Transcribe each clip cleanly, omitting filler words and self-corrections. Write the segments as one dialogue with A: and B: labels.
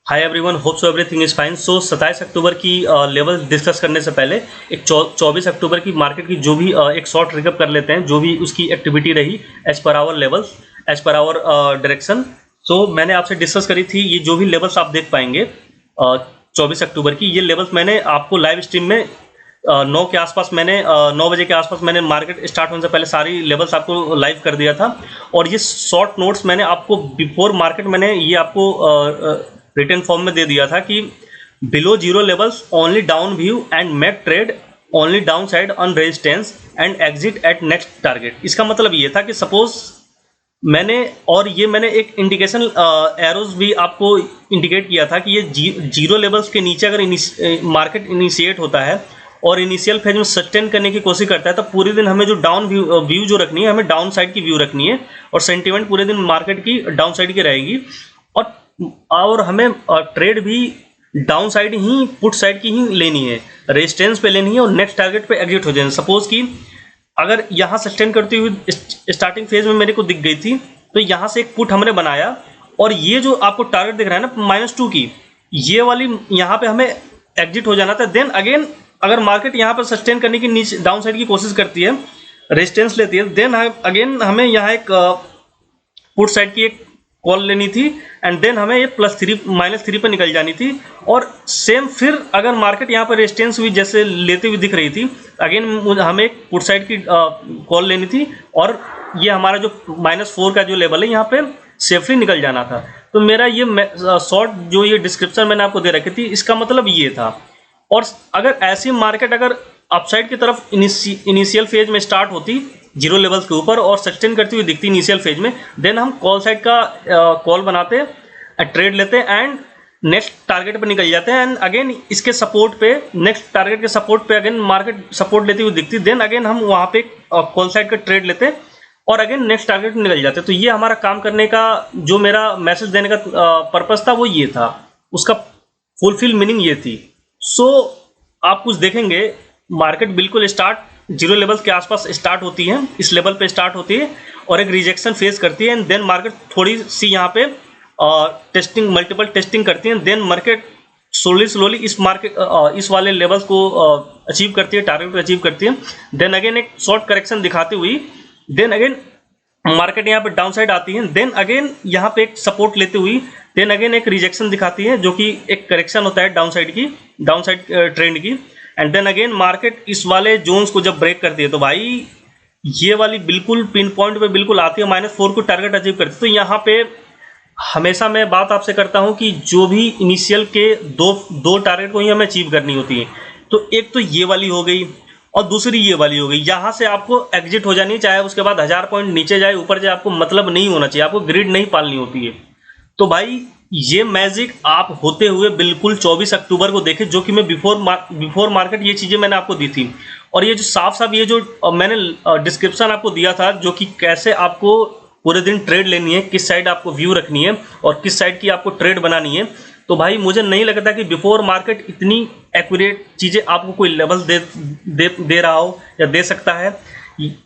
A: Hi everyone, hope so everything is fine. So 27 October की level discuss करने से पहले एक 24 अक्टूबर की मार्केट की जो भी एक शॉर्ट रिकअप कर लेते हैं, जो भी उसकी एक्टिविटी रही as per our levels, as per our direction. So मैंने आपसे डिस्कस करी थी ये जो भी लेवल्स आप देख पाएंगे 24 अक्टूबर की, ये लेवल्स मैंने आपको लाइव स्ट्रीम में 9 के आसपास मैंने 9 बजे के आसपास मैंने मार्केट स्टार्ट होने से पहले सारी लेवल्स आपको लाइव कर दिया था। और ये शॉर्ट नोट्स मैंने आपको बिफोर मार्केट मैंने ये आपको रिटन फॉर्म में दे दिया था कि below zero levels only down view and make trade only downside on resistance and exit at next target. इसका मतलब ये था कि सपोज मैंने एक इंडिकेशन एरोज भी आपको इंडिकेट किया था कि ये जीरो लेवल्स के नीचे अगर मार्केट इनिशिएट होता है और इनिशियल फेज में सस्टेन करने की कोशिश करता है तो पूरे दिन हमें जो डाउन व्यू जो रखनी है, हमें डाउन साइड की व्यू रखनी है और सेंटीमेंट पूरे दिन मार्केट की डाउन साइड की रहेगी और हमें ट्रेड भी डाउन साइड ही, पुट साइड की ही लेनी है, रेजिस्टेंस पे लेनी है और नेक्स्ट टारगेट पे एग्जिट हो जाए। सपोज कि अगर यहाँ सस्टेन करती हुई स्टार्टिंग फेज में मेरे को दिख गई थी तो यहाँ से एक पुट हमने बनाया और ये जो आपको टारगेट दिख रहा है ना -2 की, ये वाली यहाँ पे हमें एग्जिट हो जाना था। देन अगेन अगर मार्केट यहाँ पर सस्टेन करने की नीचे डाउन साइड की कोशिश करती है, रेजिस्टेंस लेती है, देन अगेन हमें यहाँ एक पुट साइड की एक कॉल लेनी थी एंड देन हमें ये -3 पर निकल जानी थी। और सेम फिर अगर मार्केट यहाँ पर रेजिस्टेंस भी जैसे लेते हुए दिख रही थी, अगेन हमें एक पुट साइड की कॉल लेनी थी और ये हमारा जो -4 का जो लेवल है यहाँ पे सेफली निकल जाना था। तो मेरा ये शॉर्ट जो ये डिस्क्रिप्शन मैंने आपको दे रखी थी, इसका मतलब ये था। और अगर ऐसी मार्केट अगर अपसाइड की तरफ इनिशियल फेज में स्टार्ट होती जीरो लेवल्स के ऊपर और सस्टेन करती हुई दिखती इनिशियल फेज में, देन हम कॉल साइड का कॉल बनाते, ट्रेड लेते एंड नेक्स्ट टारगेट पर निकल जाते हैं। एंड अगेन इसके सपोर्ट पे, नेक्स्ट टारगेट के सपोर्ट पे अगेन मार्केट सपोर्ट लेती हुई दिखती, देन अगेन हम वहाँ पे कॉल साइड का ट्रेड लेते और अगेन नेक्स्ट टारगेट पर निकल जाते। तो ये हमारा काम करने का, जो मेरा मैसेज देने का पर्पस था वो ये था, उसका फुलफिल मीनिंग ये थी। सो आप कुछ देखेंगे मार्केट बिल्कुल स्टार्ट जीरो लेवल के आसपास स्टार्ट होती है, इस लेवल पे स्टार्ट होती है और एक रिजेक्शन फेस करती है एंड देन मार्केट थोड़ी सी यहाँ पे टेस्टिंग, मल्टीपल टेस्टिंग करती है, देन मार्केट स्लोली इस वाले लेवल्स को अचीव करती है, टारगेट को अचीव करती है। देन अगेन एक शॉर्ट करेक्शन दिखाती हुई देन अगेन मार्केट यहाँ पे डाउन साइड आती है, देन अगेन यहाँ पे एक सपोर्ट लेते हुई देन अगेन एक रिजेक्शन दिखाती है जो कि एक करेक्शन होता है डाउन साइड की, डाउन साइड ट्रेंड की। एंड देन अगेन मार्केट इस वाले जोन्स को जब ब्रेक करती है तो भाई ये वाली बिल्कुल पिन पॉइंट पे बिल्कुल आती है, -4 को टारगेट अचीव करती है। तो यहाँ पे हमेशा मैं बात आपसे करता हूँ कि जो भी इनिशियल के दो टारगेट को ही हमें अचीव करनी होती है। तो एक तो ये वाली हो गई और दूसरी ये वाली हो गई, यहाँ से आपको एग्जिट हो जानी है, चाहे उसके बाद 1000 पॉइंट नीचे जाए ऊपर जाए, आपको मतलब नहीं होना चाहिए, आपको ग्रिड नहीं पालनी होती है। तो भाई ये मैजिक आप होते हुए बिल्कुल 24 अक्टूबर को देखें, जो कि मैं बिफोर मार्केट ये चीज़ें मैंने आपको दी थी। और ये जो साफ ये जो मैंने डिस्क्रिप्शन आपको दिया था, जो कि कैसे आपको पूरे दिन ट्रेड लेनी है, किस साइड आपको व्यू रखनी है और किस साइड की आपको ट्रेड बनानी है। तो भाई मुझे नहीं लगता कि बिफोर मार्केट इतनी एक्यूरेट चीज़ें आपको कोई लेवल दे रहा हो या दे सकता है,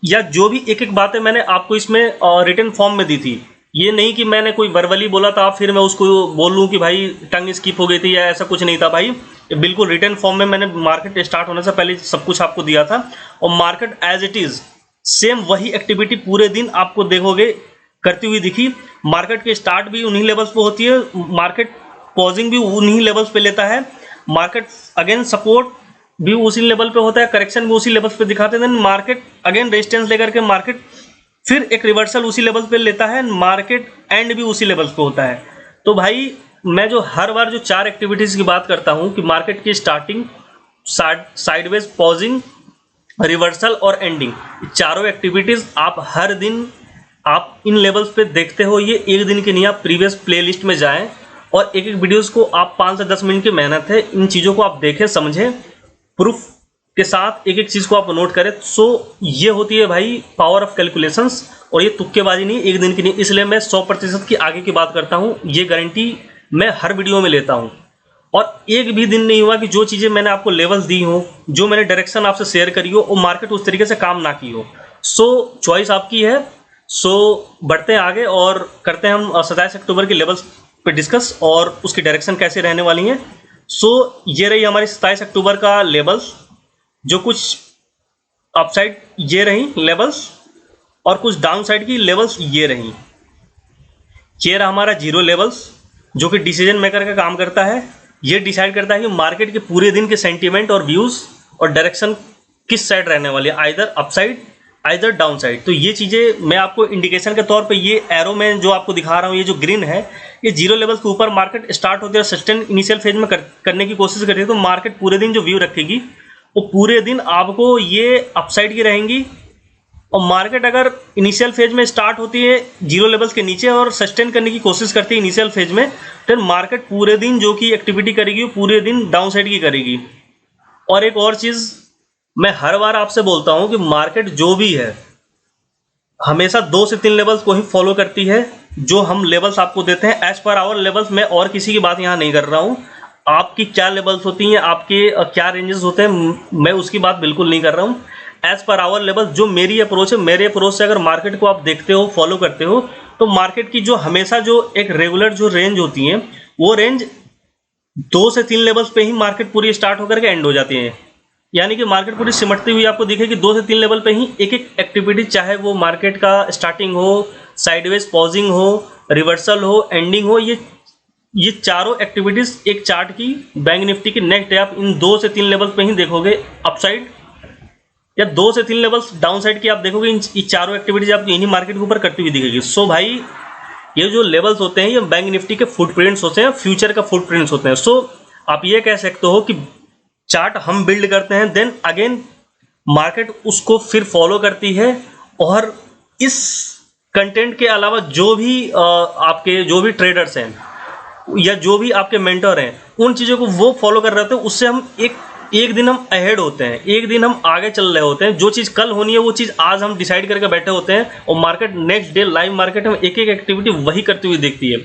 A: या जो भी एक एक बातें मैंने आपको इसमें रिटन फॉर्म में दी थी। ये नहीं कि मैंने कोई वर्बली बोला था फिर मैं उसको बोलूँ कि भाई टंग स्किप हो गई थी या ऐसा कुछ नहीं था। भाई बिल्कुल रिटन फॉर्म में मैंने मार्केट स्टार्ट होने से पहले सब कुछ आपको दिया था और market as it is same वही एक्टिविटी पूरे दिन आपको देखोगे करती हुई दिखी। मार्केट की स्टार्ट भी उन्हीं लेवल्स पे होती है, मार्केट पॉजिंग भी उन्हीं लेवल्स पे लेता है, मार्केट अगेन सपोर्ट भी उसी लेवल पे होता है, करेक्शन भी उसी लेवल्स पे दिखाते हैं, मार्केट अगेन रेजिस्टेंस लेकर के मार्केट फिर एक रिवर्सल उसी लेवल पे लेता है, मार्केट एंड भी उसी लेवल पे होता है। तो भाई मैं जो हर बार जो 4 एक्टिविटीज़ की बात करता हूँ कि मार्केट की स्टार्टिंग, साइडवेज, पॉजिंग, रिवर्सल और एंडिंग, चारों एक्टिविटीज़ आप हर दिन आप इन लेवल्स पे देखते हो। ये एक दिन की नहीं, आप प्रीवियस प्लेलिस्ट में जाएं और एक एक वीडियोस को आप 5 से 10 मिनट की मेहनत है, इन चीज़ों को आप देखें, समझें, प्रूफ के साथ एक एक चीज़ को आप नोट करें। सो ये होती है भाई पावर ऑफ कैलकुलेशंस और ये तुक्केबाजी नहीं, एक दिन की नहीं। इसलिए मैं 100% की आगे की बात करता हूँ, ये गारंटी मैं हर वीडियो में लेता हूँ। और एक भी दिन नहीं हुआ कि जो चीज़ें मैंने आपको लेवल्स दी हो, जो मैंने डायरेक्शन आपसे शेयर करी हो, वो मार्केट उस तरीके से काम ना की हो। सो चॉइस आपकी है। सो बढ़ते हैं आगे और करते हैं हम 27 अक्टूबर की लेवल्स पे डिस्कस और उसकी डायरेक्शन कैसे रहने वाली हैं। सो ये रही हमारी 27 अक्टूबर का लेवल्स, जो कुछ अपसाइड ये रही लेवल्स और कुछ डाउन साइड की लेवल्स ये रही। ये रहा हमारा जीरो लेवल्स, जो कि डिसीजन मेकर का काम करता है। ये डिसाइड करता है कि मार्केट के पूरे दिन के सेंटीमेंट और व्यूज और डायरेक्शन किस साइड रहने वाली है, either upside either down side. तो ये चीज़ें मैं आपको इंडिकेशन के तौर पे ये एरो में जो आपको दिखा रहा हूँ, ये जो ग्रीन है, ये जीरो लेवल के ऊपर मार्केट स्टार्ट होती है और सस्टेन इनिशियल फेज में करने की कोशिश करती है। तो मार्केट पूरे दिन जो व्यू रखेगी वो पूरे दिन आपको ये अपसाइड की रहेंगी। और मार्केट अगर इनिशियल फेज में स्टार्ट होती है जीरो लेवल्स के नीचे और सस्टेन करने की कोशिश करती है इनिशियल फेज में, तो मार्केट पूरे दिन जो की एक्टिविटी करेगी वो पूरे दिन डाउन साइड की करेगी। और एक और चीज़ मैं हर बार आपसे बोलता हूं कि मार्केट जो भी है हमेशा 2 से 3 लेवल्स को ही फॉलो करती है। जो हम लेवल्स आपको देते हैं एज पर आवर लेवल्स, मैं और किसी की बात यहां नहीं कर रहा हूं। आपकी क्या लेवल्स होती हैं, आपके क्या रेंजेस होते हैं, मैं उसकी बात बिल्कुल नहीं कर रहा हूं। एज पर आवर लेवल जो मेरी अप्रोच है, मेरे अप्रोच से अगर मार्केट को आप देखते हो, फॉलो करते हो, तो मार्केट की जो हमेशा जो एक रेगुलर जो रेंज होती है, वो रेंज 2 से 3 लेवल्स पे ही मार्केट पूरी स्टार्ट होकर के एंड हो जाती है। यानी कि मार्केट पूरी सिमटती हुई आपको दिखेगी 2 से 3 लेवल पे ही एक एक एक्टिविटी, चाहे वो मार्केट का स्टार्टिंग हो, साइडवेज पॉजिंग हो, रिवर्सल हो, एंडिंग हो, ये चारों एक्टिविटीज एक चार्ट की बैंक निफ्टी की नेक्स्ट डे आप इन 2 से 3 लेवल पे ही देखोगे अपसाइड, या 2 से 3 लेवल्स डाउन साइड की आप देखोगे। ये चारों एक्टिविटीज आपको इन्हीं मार्केट के ऊपर करती हुई दिखेगी। सो भाई ये जो लेवल्स होते हैं ये बैंक निफ्टी के फुटप्रिंट्स होते हैं, फ्यूचर का फुटप्रिंट्स होते हैं। सो आप ये कह सकते हो कि चार्ट हम बिल्ड करते हैं, देन अगेन मार्केट उसको फिर फॉलो करती है। और इस कंटेंट के अलावा जो भी आपके जो भी ट्रेडर्स हैं या जो भी आपके मेंटर हैं, उन चीज़ों को वो फॉलो कर रहे होते हैं, उससे हम एक दिन हम अहेड होते हैं, एक दिन हम आगे चल रहे होते हैं। जो चीज़ कल होनी है वो चीज़ आज हम डिसाइड करके बैठे होते हैं और market next day live market में एक एक एक्टिविटी वही करती हुई देखती है।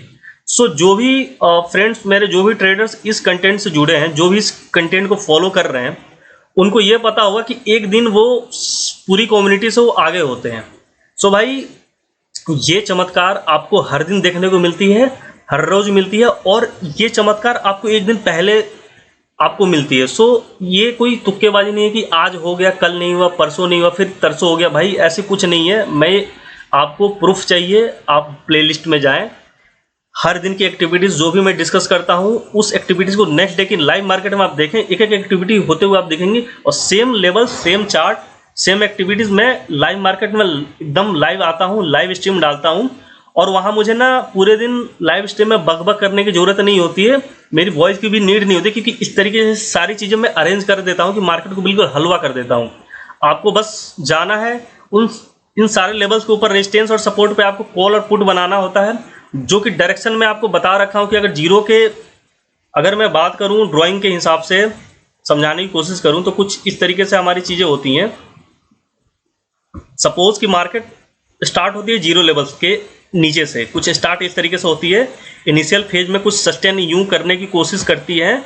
A: सो जो भी फ्रेंड्स मेरे, जो भी ट्रेडर्स इस कंटेंट से जुड़े हैं, जो भी इस कंटेंट को फॉलो कर रहे हैं, उनको ये पता होगा कि एक दिन वो पूरी कम्युनिटी से वो आगे होते हैं। सो भाई ये चमत्कार आपको हर दिन देखने को मिलती है, हर रोज मिलती है, और ये चमत्कार आपको एक दिन पहले आपको मिलती है। सो ये कोई तुक्केबाजी नहीं है कि आज हो गया, कल नहीं हुआ, परसों नहीं हुआ, फिर तरसों हो गया। भाई ऐसे कुछ नहीं है। मैं आपको प्रूफ चाहिए, आप प्लेलिस्ट में जाएं, हर दिन की एक्टिविटीज़ जो भी मैं डिस्कस करता हूं, उस एक्टिविटीज़ को नेक्स्ट डे की लाइव मार्केट में आप देखें, एक एक एक्टिविटी होते हुए आप देखेंगे, और same level, same chart, same activities मैं लाइव मार्केट में एकदम लाइव आता हूं, लाइव स्ट्रीम डालता हूं। और वहाँ मुझे ना पूरे दिन लाइव स्ट्रीम में बक करने की ज़रूरत नहीं होती है, मेरी वॉइस की भी नीड नहीं होती, क्योंकि इस तरीके से सारी चीज़ें मैं अरेंज कर देता हूँ कि मार्केट को बिल्कुल हलवा कर देता हूँ। आपको बस जाना है इन सारे लेवल्स के ऊपर, रेजिस्टेंस और सपोर्ट पे आपको कॉल और पुट बनाना होता है, जो कि डायरेक्शन में आपको बता रखा हूँ कि अगर जीरो के, अगर मैं बात करूँ ड्राइंग के हिसाब से समझाने की कोशिश करूँ, तो कुछ इस तरीके से हमारी चीज़ें होती हैं। सपोज कि मार्केट स्टार्ट होती है जीरो लेवल्स के नीचे से, कुछ स्टार्ट इस तरीके से होती है, इनिशियल फेज में कुछ सस्टेन यूं करने की कोशिश करती है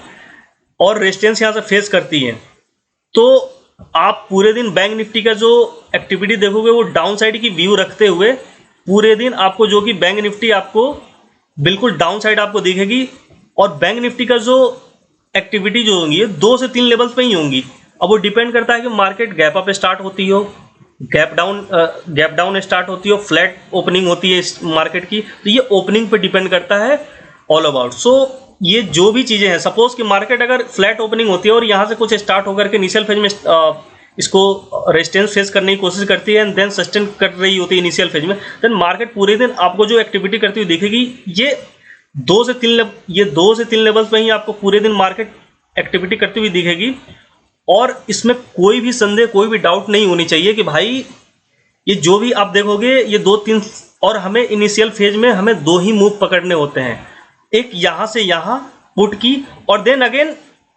A: और रेजिस्टेंस यहाँ से फेस करती है। तो आप पूरे दिन बैंक निफ्टी का जो एक्टिविटी देखोगे वो डाउन साइड की व्यू रखते हुए पूरे दिन आपको, जो कि बैंक निफ्टी आपको बिल्कुल डाउन साइड आपको दिखेगी। और बैंक निफ्टी का जो एक्टिविटी जो होंगी 2 से 3 लेवल्स पे ही होंगी। अब वो डिपेंड करता है कि मार्केट गैप अप स्टार्ट होती हो, गैप डाउन स्टार्ट होती हो, फ्लैट ओपनिंग होती है इस मार्केट की, तो ये ओपनिंग पे डिपेंड करता है ऑल अबाउट। सो ये जो भी चीज़ें हैं, सपोज कि मार्केट अगर फ्लैट ओपनिंग होती है और यहाँ से कुछ स्टार्ट होकर के इनिशियल फेज में इसको रेजिस्टेंस फेस करने की कोशिश करती है एंड देन सस्टेन कर रही होती है इनिशियल फेज में, देन मार्केट पूरे दिन आपको जो एक्टिविटी करती हुई दिखेगी, ये 2 से 3 लेवल्स में ही आपको पूरे दिन मार्केट एक्टिविटी करती हुई दिखेगी। और इसमें कोई भी संदेह, कोई भी डाउट नहीं होनी चाहिए कि भाई ये जो भी आप देखोगे ये 2-3, और हमें इनिशियल फेज में हमें 2 ही मूव पकड़ने होते हैं, एक यहाँ से यहाँ पुट की, और देन अगेन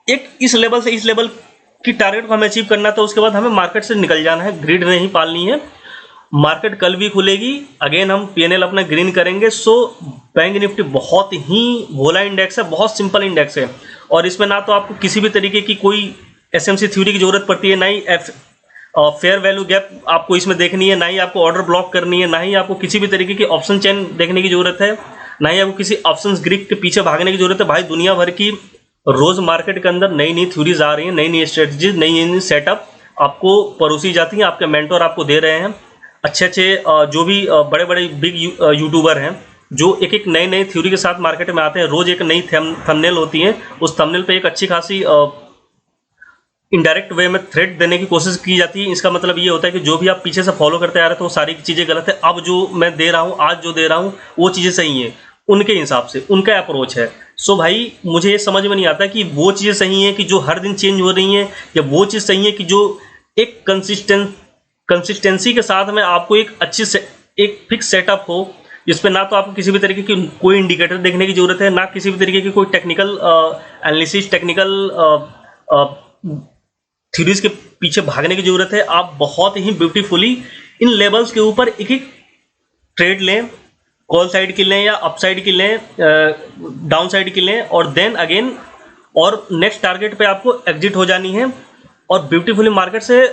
A: एक इस लेवल से इस लेवल की टारगेट को हमें अचीव करना था। उसके बाद हमें मार्केट से निकल जाना है, ग्रिड नहीं पालनी है। मार्केट कल भी खुलेगी, अगेन हम पीएनएल अपना ग्रीन करेंगे। सो बैंक निफ्टी बहुत ही भोला इंडेक्स है, बहुत सिंपल इंडेक्स है, और इसमें ना तो आपको किसी भी तरीके की कोई एसएमसी थ्योरी की जरूरत पड़ती है, ना ही फेयर वैल्यू गैप आपको इसमें देखनी है, ना ही आपको ऑर्डर ब्लॉक करनी है, ना ही आपको किसी भी तरीके की ऑप्शन चेन देखने की जरूरत है। ना ही आपको किसी ऑप्शंस ग्रीक के पीछे भागने की जरूरत है। भाई दुनिया भर की रोज मार्केट के अंदर नई नई थ्योरीज आ रही हैं, नई नई स्ट्रेटजीज, नई नई सेटअप आपको परोसी जाती हैं, आपके मेंटोर आपको दे रहे हैं। अच्छे अच्छे जो भी बड़े बड़े बिग यूट्यूबर हैं जो एक एक नए नए थ्योरी के साथ मार्केट में आते हैं, रोज एक नई थंबनेल होती है, उस थंबनेल पे एक अच्छी खासी इनडायरेक्ट वे में थ्रेड देने की कोशिश की जाती है। इसका मतलब ये होता है कि जो भी आप पीछे से फॉलो करते आ रहे थे वो सारी चीज़ें गलत है, अब जो मैं दे रहा हूँ, आज जो दे रहा हूँ वो चीज़ें सही हैं, उनके हिसाब से उनका अप्रोच है। सो भाई मुझे ये समझ में नहीं आता कि वो चीज़ें सही हैं कि जो हर दिन चेंज हो रही हैं, या वो चीज़ सही है कि जो एक कंसिस्टेंसी के साथ में आपको एक अच्छी से एक फिक्स सेटअप हो, जिसपे ना तो आपको किसी भी तरीके की कोई इंडिकेटर देखने की जरूरत है, ना किसी भी तरीके की कोई टेक्निकल एनालिसिस, टेक्निकल थ्योरीज के पीछे भागने की जरूरत है। आप बहुत ही ब्यूटीफुली इन लेवल्स के ऊपर एक एक ट्रेड लें, कॉल साइड की लें या अप साइड की लें, डाउन साइड की लें, और देन अगेन और नेक्स्ट टारगेट पे आपको एग्जिट हो जानी है और ब्यूटीफुली मार्केट से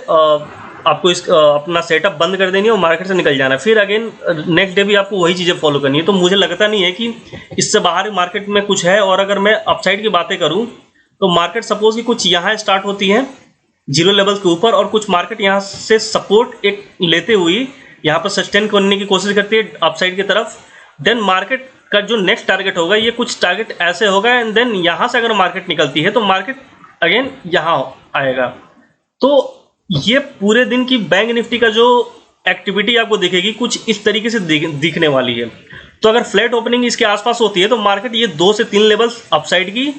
A: आपको इस अपना सेटअप बंद कर देनी है और मार्केट से निकल जाना है। फिर अगेन नेक्स्ट डे भी आपको वही चीज़ें फॉलो करनी है। तो मुझे लगता नहीं है कि इससे बाहर मार्केट में कुछ है। और अगर मैं अपसाइड की बातें करूं तो मार्केट सपोज कि कुछ यहाँ स्टार्ट होती है जीरो लेवल के ऊपर, और कुछ मार्केट यहाँ से सपोर्ट एक लेते हुई यहाँ पर सस्टेन करने की कोशिश करती है अपसाइड की तरफ। देन मार्केट का जो नेक्स्ट टारगेट होगा, ये कुछ टारगेट ऐसे होगा, एंड देन यहाँ से अगर मार्केट निकलती है तो मार्केट अगेन यहाँ आएगा। तो ये पूरे दिन की बैंक निफ्टी का जो एक्टिविटी आपको दिखेगी कुछ इस तरीके से दिखने वाली है। तो अगर फ्लैट ओपनिंग इसके आसपास होती है तो मार्केट ये 2 से 3 लेवल्स अपसाइड की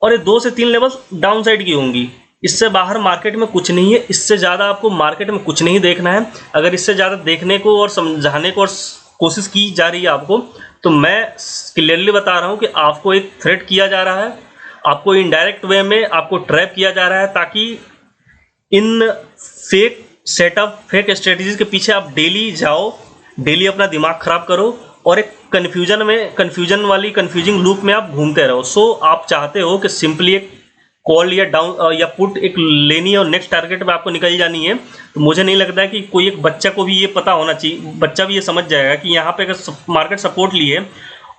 A: और ये 2 से 3 लेवल्स डाउन साइड की होंगी। इससे बाहर मार्केट में कुछ नहीं है, इससे ज़्यादा आपको मार्केट में कुछ नहीं देखना है। अगर इससे ज़्यादा देखने को और समझाने को और कोशिश की जा रही है आपको, तो मैं क्लियरली बता रहा हूँ कि आपको एक थ्रेट किया जा रहा है, आपको इनडायरेक्ट वे में आपको ट्रैप किया जा रहा है, ताकि इन फेक सेटअप, फेक स्ट्रेटजीज के पीछे आप डेली जाओ, डेली अपना दिमाग खराब करो और एक कन्फ्यूजन वाली कन्फ्यूजिंग लूप में आप घूमते रहो। सो आप चाहते हो कि सिंपली एक कॉल या डाउन या पुट एक लेनी है और नेक्स्ट टारगेट पे आपको निकल जानी है। तो मुझे नहीं लगता है कि कोई एक बच्चा को भी ये पता होना चाहिए, बच्चा भी ये समझ जाएगा कि यहाँ पे अगर मार्केट सपोर्ट ली है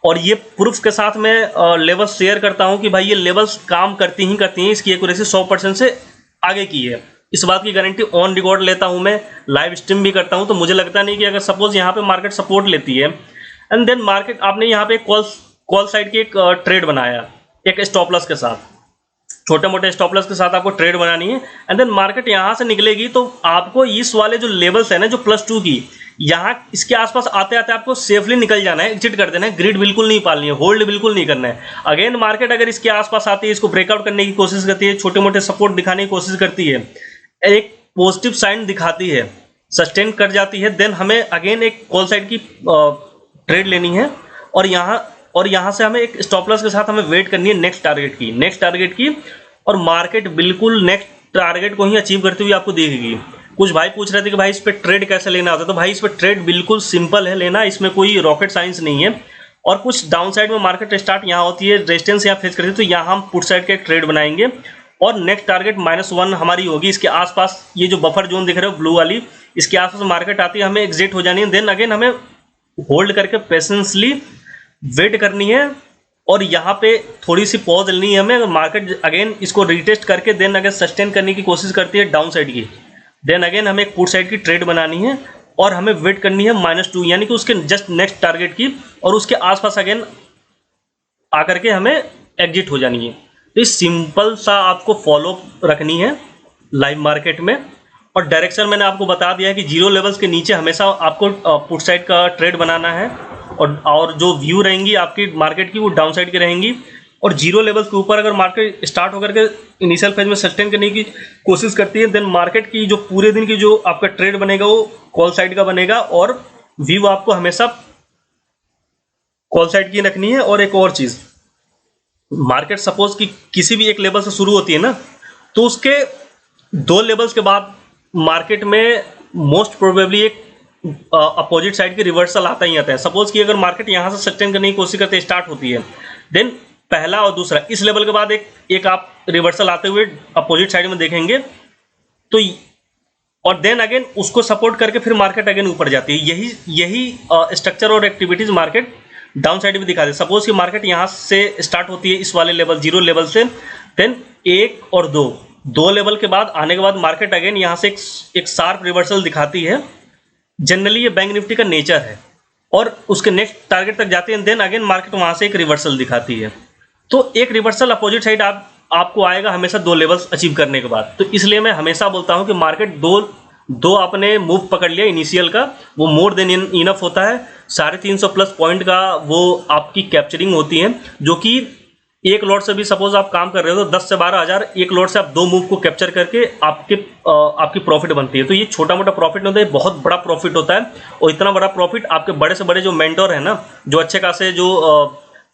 A: और ये प्रूफ के साथ मैं लेवल्स शेयर करता हूँ कि भाई ये लेवल्स काम करती ही करती हैं, इसकी एक्यूरेसी 100% से आगे की है। इस बात की गारंटी ऑन रिकॉर्ड लेता हूं, मैं लाइव स्ट्रीम भी करता हूं। तो मुझे लगता नहीं कि अगर सपोज यहाँ पे मार्केट सपोर्ट लेती है एंड देन मार्केट आपने यहाँ पे कॉल साइड की एक ट्रेड बनाया एक स्टॉप लॉस के साथ, छोटे मोटे स्टॉप लॉस के साथ आपको ट्रेड बनानी है, एंड देन मार्केट यहाँ से निकलेगी तो आपको इस वाले जो लेवल्स है ना, जो +2 की, यहाँ इसके आसपास आते आते आपको सेफली निकल जाना है, एग्जिट कर देना है, ग्रिड बिल्कुल नहीं पालनी है, होल्ड बिल्कुल नहीं करना है। अगेन मार्केट अगर इसके आसपास आती है, इसको ब्रेकआउट करने की कोशिश करती है, छोटे मोटे सपोर्ट दिखाने की कोशिश करती है, एक पॉजिटिव साइन दिखाती है, सस्टेन कर जाती है, देन हमें अगेन एक कॉल साइड की ट्रेड लेनी है और यहाँ से हमें एक स्टॉप लॉस के साथ हमें वेट करनी है नेक्स्ट टारगेट की और मार्केट बिल्कुल नेक्स्ट टारगेट को ही अचीव करती हुई आपको दिखेगी। कुछ भाई पूछ रहे थे कि भाई इस पर ट्रेड कैसे लेना होता है, तो भाई इस पर ट्रेड बिल्कुल सिंपल है लेना, इसमें कोई रॉकेट साइंस नहीं है। और कुछ डाउन साइड में मार्केट स्टार्ट यहाँ होती है, रेजिस्टेंस यहाँ फेस करती है, तो यहाँ हम पुट साइड का एक ट्रेड बनाएंगे और नेक्स्ट टारगेट -1 हमारी होगी। इसके आसपास ये जो बफर जोन दिख रहे हो ब्लू वाली, इसके आसपास मार्केट आती है, हमें एग्जिट हो जानी है, देन अगेन हमें होल्ड करके पेशेंसली वेट करनी है और यहाँ पे थोड़ी सी पॉज लेनी है हमें। अगर मार्केट अगेन इसको रिटेस्ट करके देन अगर सस्टेन करने की कोशिश करती है डाउन साइड की, देन अगेन हमें एक पुट साइड की ट्रेड बनानी है और हमें वेट करनी है -2 यानी कि उसके जस्ट नेक्स्ट टारगेट की, और उसके आसपास अगेन आकर के हमें एग्जिट हो जानी है। तो इस सिंपल सा आपको फॉलो रखनी है लाइव मार्केट में। और डायरेक्शन मैंने आपको बता दिया है कि जीरो लेवल्स के नीचे हमेशा आपको पुट साइड का ट्रेड बनाना है और जो व्यू रहेंगी आपकी मार्केट की वो डाउन साइड की रहेंगी। और जीरो लेवल्स के ऊपर अगर मार्केट स्टार्ट होकर के इनिशियल फेज में सस्टेन करने की कोशिश करती है, देन मार्केट की जो पूरे दिन की जो आपका ट्रेड बनेगा वो कॉल साइड का बनेगा और व्यू आपको हमेशा कॉल साइड की रखनी है। और एक और चीज़, मार्केट सपोज कि किसी भी एक लेवल से शुरू होती है ना, तो उसके 2 लेवल्स के बाद मार्केट में मोस्ट प्रोबेबली एक अपोजिट साइड की रिवर्सल आता ही आता है। सपोज कि अगर मार्केट यहाँ से सस्टेन करने की कोशिश करते स्टार्ट होती है, देन पहला और दूसरा इस लेवल के बाद एक आप रिवर्सल आते हुए अपोजिट साइड में देखेंगे, तो और देन अगेन उसको सपोर्ट करके फिर मार्केट अगेन ऊपर जाती है। यही स्ट्रक्चर और एक्टिविटीज मार्केट डाउन साइड भी दिखा दे। सपोज कि मार्केट यहाँ से स्टार्ट होती है इस वाले लेवल 0 लेवल से, देन 1 और 2 लेवल के बाद आने के बाद मार्केट अगेन यहाँ से एक शार्प रिवर्सल दिखाती है। जनरली ये बैंक निफ्टी का नेचर है, और उसके नेक्स्ट टारगेट तक जाती है, देन अगेन मार्केट वहाँ से एक रिवर्सल दिखाती है। तो एक रिवर्सल अपोजिट साइड आपको आएगा हमेशा 2 लेवल्स अचीव करने के बाद। तो इसलिए मैं हमेशा बोलता हूँ कि मार्केट दो आपने मूव पकड़ लिया इनिशियल का, वो मोर देन इनफ होता है। 350 प्लस पॉइंट का वो आपकी कैप्चरिंग होती है, जो कि एक लॉट से भी सपोज आप काम कर रहे हो तो 10 से 12 हज़ार एक लॉट से आप 2 मूव को कैप्चर करके आपकी प्रॉफिट बनती है। तो ये छोटा मोटा प्रॉफिट नहीं होता है, बहुत बड़ा प्रॉफिट होता है। और इतना बड़ा प्रॉफिट आपके बड़े से बड़े जो मेंटोर है ना, जो अच्छे खासे जो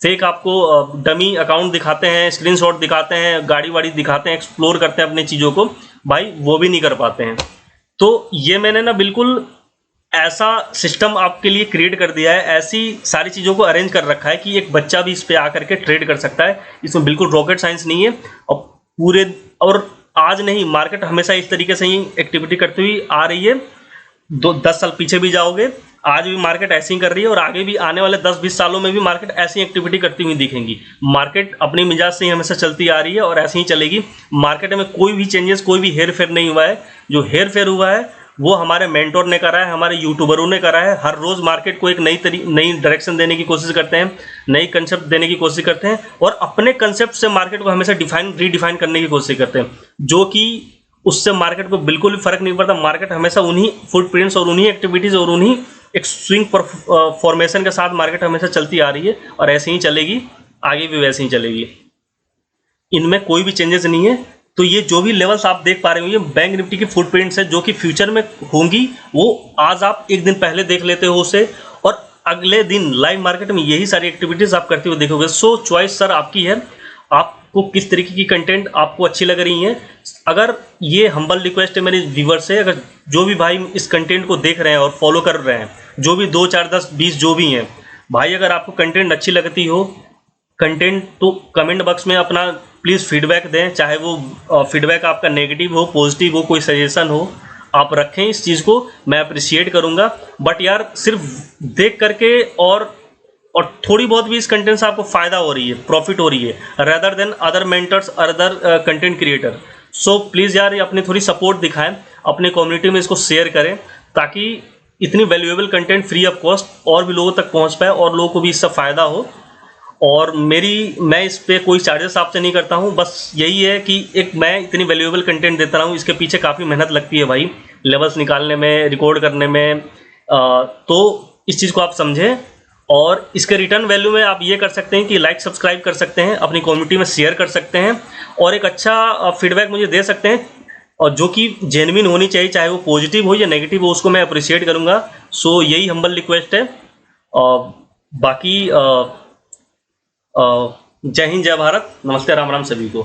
A: फेक आपको डमी अकाउंट दिखाते हैं, स्क्रीनशॉट दिखाते हैं, गाड़ी वाड़ी दिखाते हैं, एक्सप्लोर करते हैं अपनी चीज़ों को, भाई वो भी नहीं कर पाते हैं। तो ये मैंने ना बिल्कुल ऐसा सिस्टम आपके लिए क्रिएट कर दिया है, ऐसी सारी चीज़ों को अरेंज कर रखा है कि एक बच्चा भी इस पे आकर के ट्रेड कर सकता है। इसमें बिल्कुल रॉकेट साइंस नहीं है। और आज नहीं, मार्केट हमेशा इस तरीके से ही एक्टिविटी करती हुई आ रही है। 10 साल पीछे भी जाओगे, आज भी मार्केट ऐसे ही कर रही है, और आगे भी आने वाले 10-20 सालों में भी मार्केट ऐसी एक्टिविटी करती हुई दिखेंगी। मार्केट अपनी मिजाज से ही हमेशा चलती आ रही है और ऐसे ही चलेगी। मार्केट में कोई भी चेंजेस, कोई भी हेर फेर नहीं हुआ है। जो हेर फेर हुआ है वो हमारे मेंटोर ने करा है, हमारे यूट्यूबरों ने करा है। हर रोज़ मार्केट को एक नई डायरेक्शन देने की कोशिश करते हैं, नई कंसेप्ट देने की कोशिश करते हैं, और अपने कंसेप्ट से मार्केट को हमेशा रीडिफाइन करने की कोशिश करते हैं, जो कि उससे मार्केट को बिल्कुल भी फर्क नहीं पड़ता। मार्केट हमेशा उन्हीं फुटप्रिंट्स और उन्हीं एक्टिविटीज़ और उन्हीं एक स्विंग फॉर्मेशन के साथ मार्केट हमेशा चलती आ रही है, और ऐसे ही चलेगी, आगे भी वैसे ही चलेगी। इनमें कोई भी चेंजेस नहीं है। तो ये जो भी लेवल्स आप देख पा रहे हो, ये बैंक निफ्टी की फुटप्रिंट्स है, जो कि फ्यूचर में होंगी। वो आज आप एक दिन पहले देख लेते हो उसे, और अगले दिन लाइव मार्केट में यही सारी एक्टिविटीज आप करते हुए देखोगे। सो चॉइस सर आपकी है, आपको किस तरीके की कंटेंट आपको अच्छी लग रही है। अगर ये हम्बल रिक्वेस्ट है मेरे व्यूवर से, अगर जो भी भाई इस कंटेंट को देख रहे हैं और फॉलो कर रहे हैं, जो भी 2, 4, 10, 20 जो भी हैं भाई, अगर आपको कंटेंट अच्छी लगती हो कंटेंट, तो कमेंट बॉक्स में अपना प्लीज़ फीडबैक दें। चाहे वो फीडबैक आपका नेगेटिव हो, पॉजिटिव हो, कोई सजेशन हो, आप रखें इस चीज़ को, मैं अप्रिशिएट करूँगा। बट यार सिर्फ देख करके और थोड़ी बहुत भी इस कंटेंट से आपको फ़ायदा हो रही है, प्रॉफिट हो रही है, rather than other mentors, other content creator. So please यार ये अपनी थोड़ी सपोर्ट दिखाएं, अपने कम्युनिटी में इसको शेयर करें, ताकि इतनी valuable content free of cost और भी लोगों तक पहुँच पाए और लोगों को भी इससे फ़ायदा हो। और मैं इस पे कोई चार्जेस आपसे नहीं करता हूँ, बस यही है कि मैं इतनी वैल्यूएबल कंटेंट देता रहा हूँ। इसके पीछे काफ़ी मेहनत लगती है भाई, लेवल्स निकालने में, रिकॉर्ड करने में। तो इस चीज़ को आप समझें, और इसके रिटर्न वैल्यू में आप ये कर सकते हैं कि लाइक सब्सक्राइब कर सकते हैं, अपनी कम्युनिटी में शेयर कर सकते हैं, और एक अच्छा फीडबैक मुझे दे सकते हैं, और जो कि जेन्युइन होनी चाहिए, चाहे वो पॉजिटिव हो या नेगेटिव हो, उसको मैं अप्रिशिएट करूँगा। सो यही हम्बल रिक्वेस्ट है। बाकी जय हिंद, जय भारत, नमस्ते, राम राम सभी को।